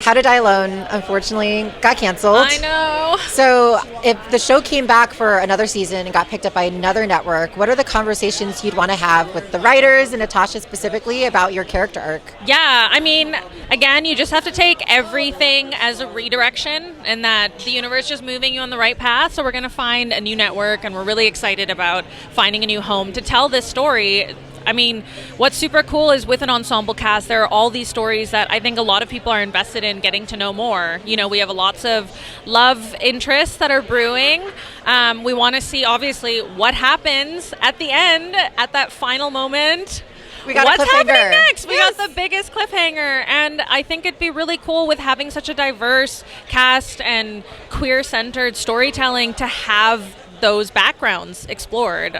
How to Die Alone, unfortunately, got canceled. I know. So if the show came back for another season and got picked up by another network, what are the conversations you'd want to have with the writers and Natasha specifically about your character arc? Yeah, I mean, again, you just have to take everything as a redirection and that the universe just moving you on the right path. So we're going to find a new network, and we're really excited about finding a new home to tell this story. I mean, what's super cool is with an ensemble cast, there are all these stories that I think a lot of people are invested in getting to know more. You know, we have lots of love interests that are brewing. We want to see, obviously, what happens at the end, at that final moment. What's happening next? We got the biggest cliffhanger, and I think it'd be really cool with having such a diverse cast and queer-centered storytelling to have those backgrounds explored.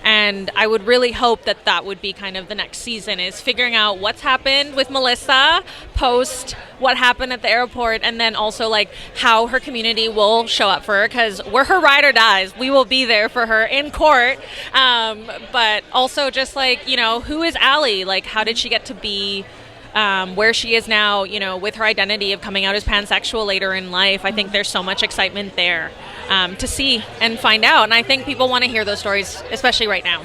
And I would really hope that that would be kind of the next season, is figuring out what's happened with Melissa post what happened at the airport, and then also like how her community will show up for her, because we're her ride or dies. We will be there for her in court. But also just like, you know, who is Allie? Like, how did she get to be where she is now, you know, with her identity of coming out as pansexual later in life? I think there's so much excitement there to see and find out. And I think people want to hear those stories, especially right now.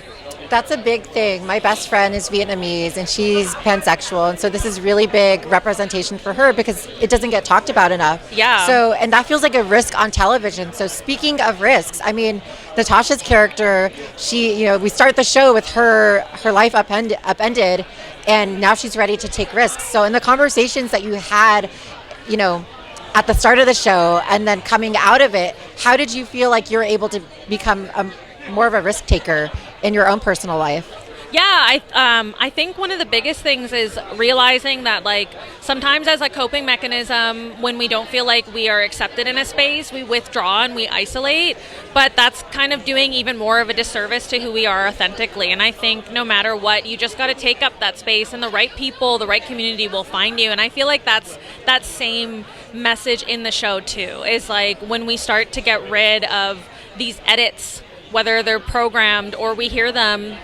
That's a big thing. My best friend is Vietnamese and she's pansexual. And so this is really big representation for her because it doesn't get talked about enough. Yeah. So, and that feels like a risk on television. So speaking of risks, I mean, Natasha's character, she, you know, we start the show with her life upended, and now she's ready to take risks. So in the conversations that you had, you know, at the start of the show and then coming out of it, how did you feel like you're able to become more of a risk taker in your own personal life? Yeah, I think one of the biggest things is realizing that, like, sometimes as a coping mechanism, when we don't feel like we are accepted in a space, we withdraw and we isolate, but that's kind of doing even more of a disservice to who we are authentically. And I think no matter what, you just got to take up that space, and the right people, the right community will find you. And I feel like that's that same message in the show too, is like when we start to get rid of these edits, whether they're programmed or we hear them,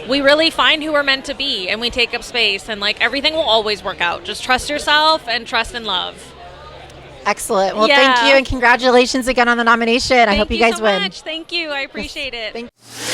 we really find who we're meant to be, and we take up space, and like everything will always work out. Just trust yourself and trust in love. Excellent. Well, Thank you, and congratulations again on the nomination. I hope you guys win. Thank you so much. Thank you. I appreciate it. Thank you.